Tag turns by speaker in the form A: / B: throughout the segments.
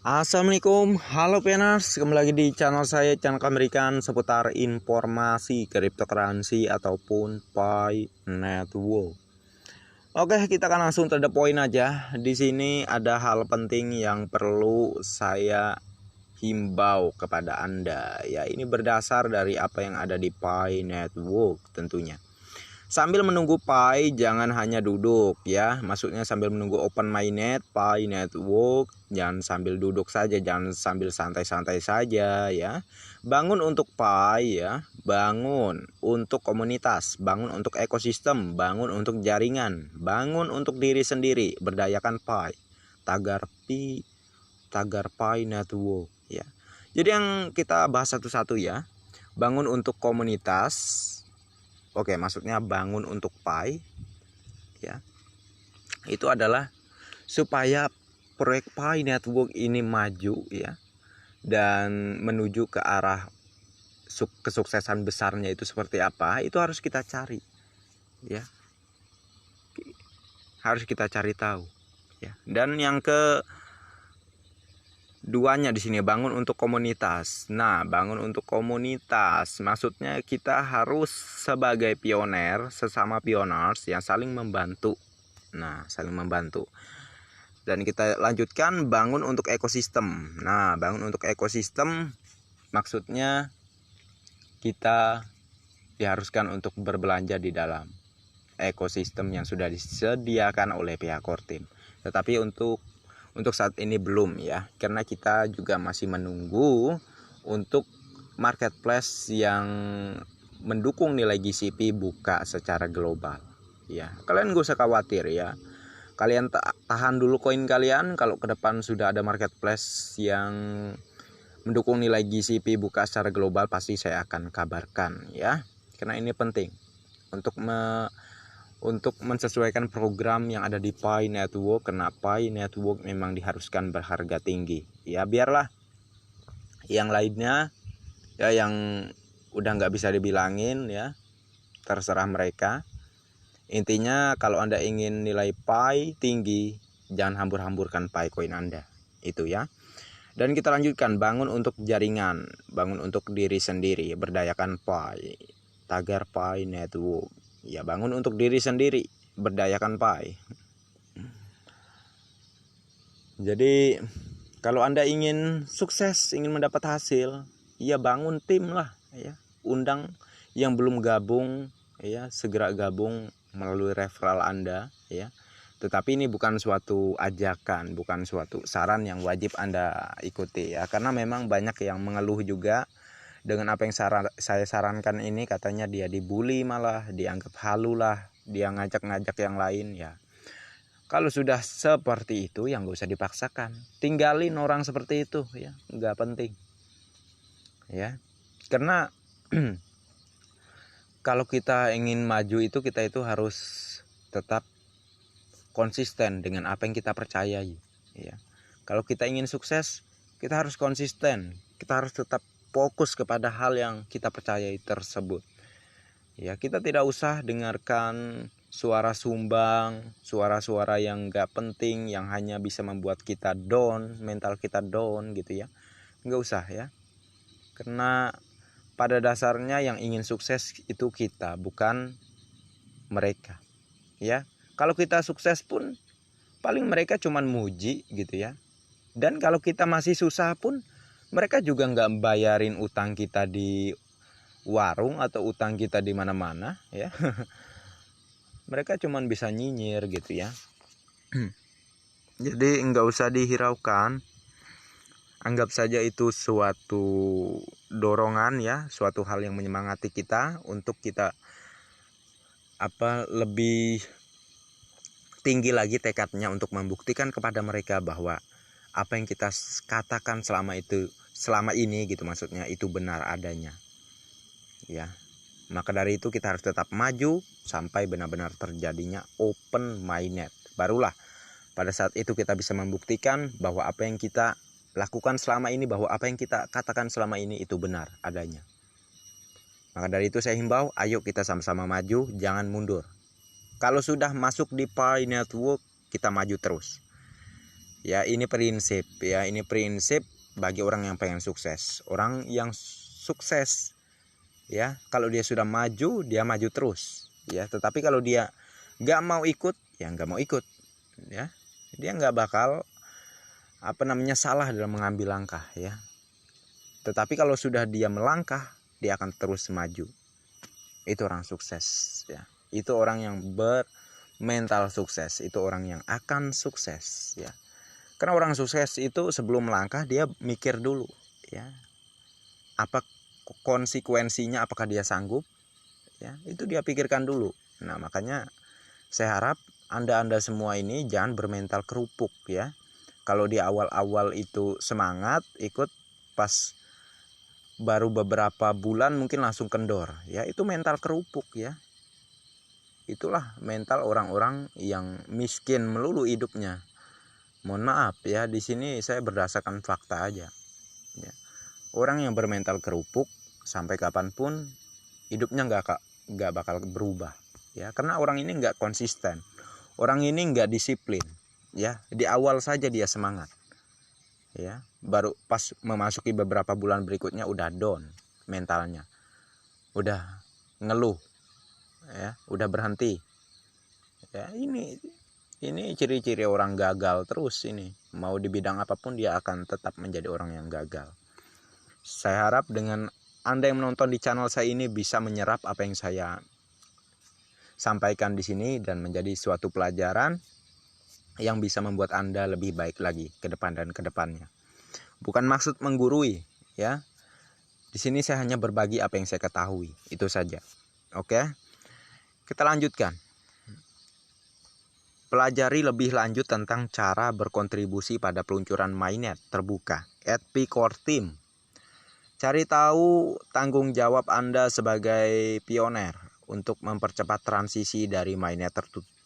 A: Assalamualaikum, halo Peners, kembali lagi di channel saya, channel American seputar informasi cryptocurrency ataupun Pi Network. Oke, kita akan langsung to the point aja. Di sini ada hal penting yang perlu saya himbau kepada Anda. Ya, ini berdasar dari apa yang ada di Pi Network tentunya. Sambil menunggu Pi, jangan hanya duduk ya. Maksudnya sambil menunggu open mainnet, Pi Network, jangan sambil duduk saja, jangan sambil santai-santai saja ya. Bangun untuk Pi ya, bangun untuk komunitas, bangun untuk ekosistem, bangun untuk jaringan, bangun untuk diri sendiri, berdayakan Pi. Tagar Pi Network ya. Jadi yang kita bahas satu-satu ya. Bangun untuk komunitas. Oke, maksudnya bangun untuk Pi ya. Itu adalah supaya proyek Pi Network ini maju ya dan menuju ke arah kesuksesan besarnya itu seperti apa, itu harus kita cari ya. Harus kita cari tahu ya. Dan yang keduanya di sini bangun untuk komunitas. Nah, bangun untuk komunitas maksudnya kita harus sebagai pioner, sesama pioners yang saling membantu. Nah, saling membantu. Dan kita lanjutkan bangun untuk ekosistem. Nah, bangun untuk ekosistem maksudnya kita diharuskan untuk berbelanja di dalam ekosistem yang sudah disediakan oleh pihak core team. Tetapi untuk saat ini belum ya, karena kita juga masih menunggu untuk marketplace yang mendukung nilai GCP buka secara global ya. Kalian gak usah khawatir ya, kalian tahan dulu koin kalian. Kalau ke depan sudah ada marketplace yang mendukung nilai GCP buka secara global, pasti saya akan kabarkan ya, karena ini penting untuk mensesuaikan program yang ada di Pi Network. Karena Pi Network memang diharuskan berharga tinggi ya. Biarlah yang lainnya ya, yang udah nggak bisa dibilangin ya, terserah mereka. Intinya kalau Anda ingin nilai Pi tinggi, jangan hambur-hamburkan Pi coin Anda itu ya. Dan kita lanjutkan bangun untuk jaringan, bangun untuk diri sendiri, berdayakan Pi. Tagar Pi Network ya, bangun untuk diri sendiri, berdayakan Pi. Jadi kalau Anda ingin sukses, ingin mendapat hasil, ya bangun tim lah ya. Undang yang belum gabung ya, segera gabung melalui referral Anda ya. Tetapi ini bukan suatu ajakan, bukan suatu saran yang wajib Anda ikuti ya, karena memang banyak yang mengeluh juga dengan apa yang saya sarankan ini. Katanya dia dibully, malah dianggap halu lah, dia ngajak-ngajak yang lain ya. Kalau sudah seperti itu ya nggak usah dipaksakan, tinggalin orang seperti itu ya, nggak penting ya. Karena kalau kita ingin maju itu, kita itu harus tetap konsisten dengan apa yang kita percayai ya. Kalau kita ingin sukses, kita harus konsisten, kita harus tetap fokus kepada hal yang kita percayai tersebut ya. Kita tidak usah dengarkan suara sumbang, suara-suara yang gak penting, yang hanya bisa membuat kita down, mental kita down gitu ya. Nggak usah ya, karena pada dasarnya yang ingin sukses itu kita, bukan mereka ya. Kalau kita sukses pun paling mereka cuman muji gitu ya. Dan kalau kita masih susah pun mereka juga nggak bayarin utang kita di warung atau utang kita di mana-mana ya. Mereka cuman bisa nyinyir gitu ya. Jadi nggak usah dihiraukan, anggap saja itu suatu dorongan ya, suatu hal yang menyemangati kita untuk kita lebih tinggi lagi tekadnya untuk membuktikan kepada mereka bahwa apa yang kita katakan selama ini gitu, maksudnya itu benar adanya ya. Maka dari itu kita harus tetap maju sampai benar-benar terjadinya open mainnet. Barulah pada saat itu kita bisa membuktikan bahwa apa yang kita lakukan selama ini, bahwa apa yang kita katakan selama ini itu benar adanya. Maka dari itu saya himbau, ayo kita sama-sama maju, jangan mundur. Kalau sudah masuk di Pi Network, kita maju terus. Ya, ini prinsip ya, ini prinsip bagi orang yang pengen sukses. Orang yang sukses ya, kalau dia sudah maju, dia maju terus ya. Tetapi kalau dia nggak mau ikut, ya nggak mau ikut ya. Dia nggak bakal salah dalam mengambil langkah ya. Tetapi kalau sudah dia melangkah, dia akan terus maju. Itu orang sukses ya. Itu orang yang bermental sukses, itu orang yang akan sukses ya. Karena orang sukses itu sebelum melangkah dia mikir dulu ya. Apa konsekuensinya, apakah dia sanggup? Ya, itu dia pikirkan dulu. Nah, makanya saya harap Anda semua ini jangan bermental kerupuk ya. Kalau di awal-awal itu semangat ikut, pas baru beberapa bulan mungkin langsung kendor. Ya, itu mental kerupuk ya. Itulah mental orang-orang yang miskin melulu hidupnya. Mohon maaf ya, di sini saya berdasarkan fakta aja. Ya. Orang yang bermental kerupuk sampai kapanpun hidupnya nggak bakal berubah. Ya, karena orang ini nggak konsisten, orang ini nggak disiplin. Ya, di awal saja dia semangat. Ya, baru pas memasuki beberapa bulan berikutnya udah down mentalnya, udah ngeluh, ya, udah berhenti. Ya, ini ciri-ciri orang gagal terus ini. Mau di bidang apapun dia akan tetap menjadi orang yang gagal. Saya harap dengan Anda yang menonton di channel saya ini bisa menyerap apa yang saya sampaikan di sini dan menjadi suatu pelajaran yang bisa membuat Anda lebih baik lagi ke depan dan ke depannya. Bukan maksud menggurui ya. Di sini saya hanya berbagi apa yang saya ketahui, itu saja. Oke. Kita lanjutkan. Pelajari lebih lanjut tentang cara berkontribusi pada peluncuran mainnet terbuka @P Core Team. Cari tahu tanggung jawab Anda sebagai pioner untuk mempercepat transisi dari mainnet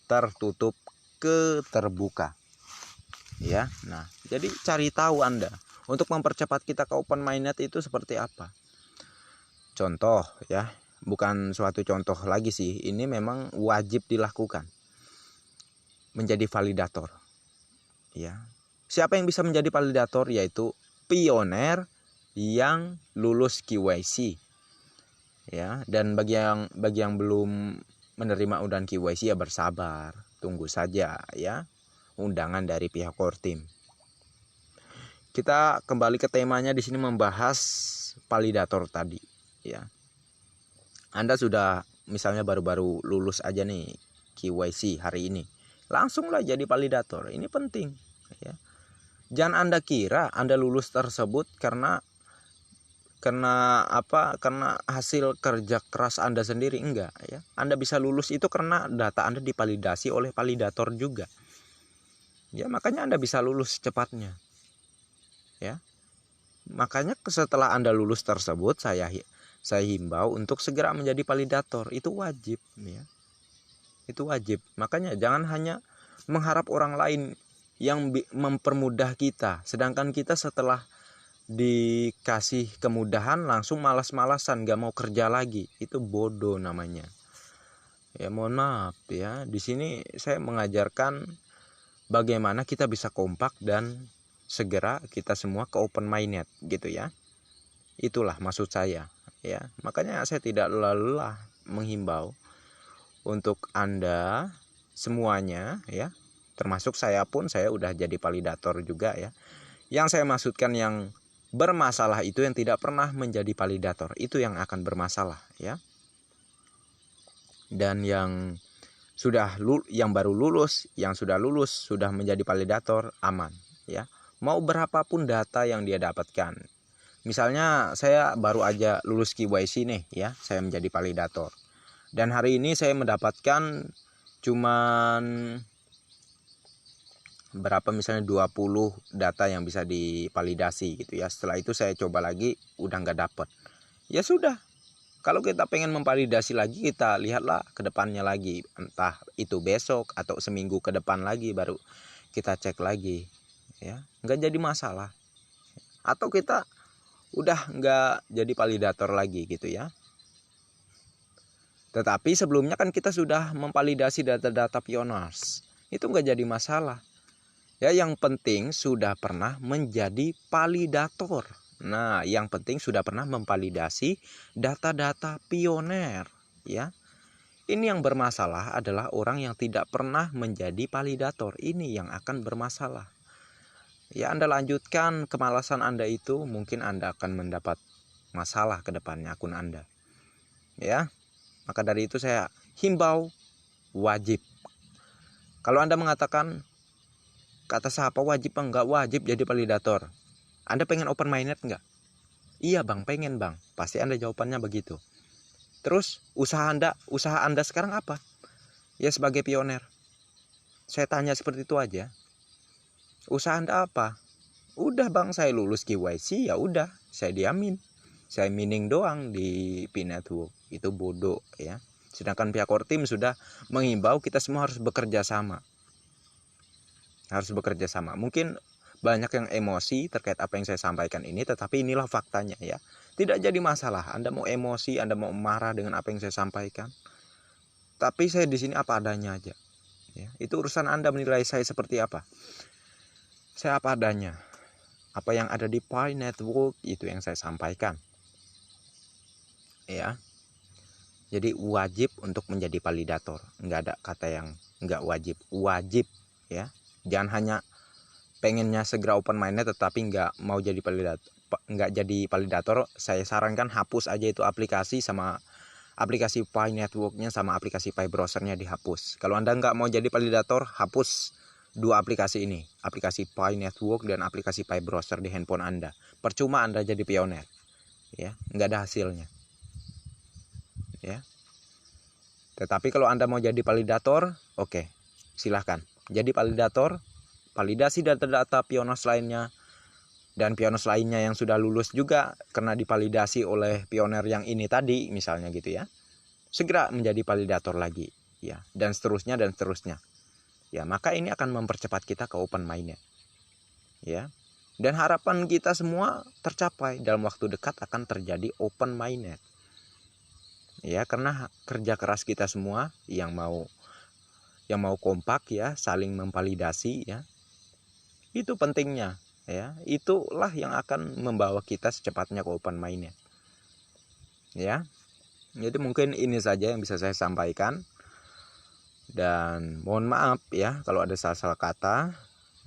A: tertutup ke terbuka. Ya, nah, jadi cari tahu Anda untuk mempercepat kita ke open mainnet itu seperti apa. Contoh ya, bukan suatu contoh lagi sih, ini memang wajib dilakukan. Menjadi validator ya. Siapa yang bisa menjadi validator? Yaitu pioner yang lulus KYC ya. Dan bagi yang belum menerima undangan KYC ya bersabar, tunggu saja ya undangan dari pihak core team. Kita kembali ke temanya, di sini membahas validator tadi ya. Anda sudah misalnya baru-baru lulus aja nih KYC hari ini, langsunglah jadi validator. Ini penting ya. Jangan Anda kira Anda lulus tersebut karena hasil kerja keras Anda sendiri. Enggak ya. Anda bisa lulus itu karena data Anda divalidasi oleh validator juga. Ya, makanya Anda bisa lulus cepatnya. Ya. Makanya setelah Anda lulus tersebut saya himbau untuk segera menjadi validator. Itu wajib ya. Itu wajib. Makanya jangan hanya mengharap orang lain yang mempermudah kita, sedangkan kita setelah dikasih kemudahan langsung malas-malasan, gak mau kerja lagi. Itu bodoh namanya. Ya, mohon maaf ya. Di sini saya mengajarkan bagaimana kita bisa kompak dan segera kita semua ke open mainnet gitu ya. Itulah maksud saya ya. Makanya saya tidak lelah menghimbau untuk Anda semuanya ya, termasuk saya pun, saya udah jadi validator juga ya. Yang saya maksudkan yang bermasalah itu yang tidak pernah menjadi validator, itu yang akan bermasalah ya. Dan yang baru lulus, yang sudah lulus, sudah menjadi validator, aman ya. Mau berapapun data yang dia dapatkan. Misalnya saya baru aja lulus KYC nih ya, saya menjadi validator. Dan hari ini saya mendapatkan cuman berapa, misalnya 20 data yang bisa divalidasi gitu ya. Setelah itu saya coba lagi, udah nggak dapet. Ya sudah, kalau kita pengen memvalidasi lagi, kita lihatlah ke depannya lagi. Entah itu besok atau seminggu ke depan lagi, baru kita cek lagi ya. Nggak jadi masalah. Atau kita udah nggak jadi validator lagi gitu ya. Tetapi sebelumnya kan kita sudah memvalidasi data-data pioners. Itu nggak jadi masalah. Ya, yang penting sudah pernah menjadi validator. Nah, yang penting sudah pernah memvalidasi data-data pioner, ya. Ini yang bermasalah adalah orang yang tidak pernah menjadi validator. Ini yang akan bermasalah. Ya, Anda lanjutkan kemalasan Anda itu, mungkin Anda akan mendapat masalah ke depannya akun Anda. Ya. Maka dari itu saya himbau wajib. Kalau Anda mengatakan kata siapa wajib enggak wajib jadi validator. Anda pengen open minded enggak? Iya bang, pengen bang. Pasti Anda jawabannya begitu. Terus usaha Anda sekarang apa? Ya sebagai pioner. Saya tanya seperti itu aja. Usaha Anda apa? Udah bang, saya lulus KYC, ya udah, saya diamin. Saya mining doang di P-Network. Itu bodoh ya. Sedangkan pihak core team sudah mengimbau kita semua harus bekerja sama. Harus bekerja sama. Mungkin banyak yang emosi terkait apa yang saya sampaikan ini, tetapi inilah faktanya ya. Tidak jadi masalah. Anda mau emosi, Anda mau marah dengan apa yang saya sampaikan. Tapi saya di sini apa adanya aja. Ya, itu urusan Anda menilai saya seperti apa. Saya apa adanya. Apa yang ada di P-Network itu yang saya sampaikan. Ya. Jadi wajib untuk menjadi validator. Enggak ada kata yang enggak wajib. Wajib ya. Jangan hanya pengennya segera open minded tetapi nggak mau jadi validator, saya sarankan hapus aja itu aplikasi, sama aplikasi P-Networknya sama aplikasi Pi browsernya dihapus. Kalau Anda nggak mau jadi validator, hapus dua aplikasi ini, aplikasi P-Network dan aplikasi Pi browser di handphone Anda. Percuma Anda jadi pioner, ya nggak ada hasilnya, ya. Tetapi kalau Anda mau jadi validator, oke, silahkan jadi validator. Validasi data-data pioners lainnya dan pioners lainnya yang sudah lulus juga karena divalidasi oleh pioner yang ini tadi misalnya gitu ya. Segera menjadi validator lagi ya, dan seterusnya dan seterusnya. Ya, maka ini akan mempercepat kita ke open minded. Ya. Dan harapan kita semua tercapai, dalam waktu dekat akan terjadi open minded. Ya, karena kerja keras kita semua yang mau kompak ya, saling memvalidasi ya. Itu pentingnya ya. Itulah yang akan membawa kita secepatnya ke open minded. Ya. Jadi mungkin ini saja yang bisa saya sampaikan. Dan mohon maaf ya kalau ada salah-salah kata.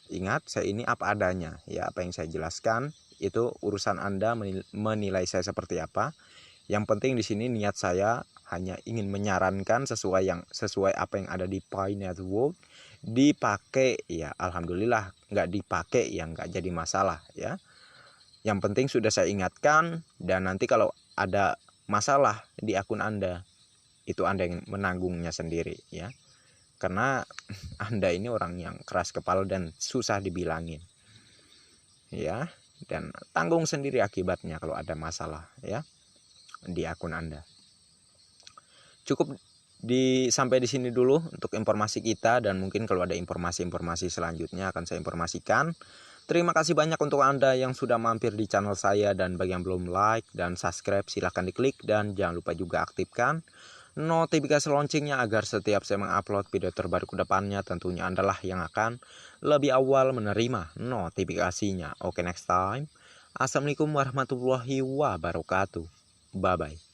A: Ingat, saya ini apa adanya ya, apa yang saya jelaskan itu urusan Anda menilai saya seperti apa. Yang penting di sini niat saya hanya ingin menyarankan sesuai apa yang ada di P-Network dipakai ya, alhamdulillah. Nggak dipakai ya nggak jadi masalah ya. Yang penting sudah saya ingatkan, dan nanti kalau ada masalah di akun Anda, itu Anda yang menanggungnya sendiri ya. Karena Anda ini orang yang keras kepala dan susah dibilangin ya, dan tanggung sendiri akibatnya kalau ada masalah ya di akun Anda. Cukup sampai di sini dulu untuk informasi kita, dan mungkin kalau ada informasi-informasi selanjutnya akan saya informasikan. Terima kasih banyak untuk Anda yang sudah mampir di channel saya, dan bagi yang belum like dan subscribe silahkan diklik, dan jangan lupa juga aktifkan notifikasi loncengnya agar setiap saya mengupload video terbaru ke depannya tentunya Anda lah yang akan lebih awal menerima notifikasinya. Oke, next time. Assalamualaikum warahmatullahi wabarakatuh. Bye bye.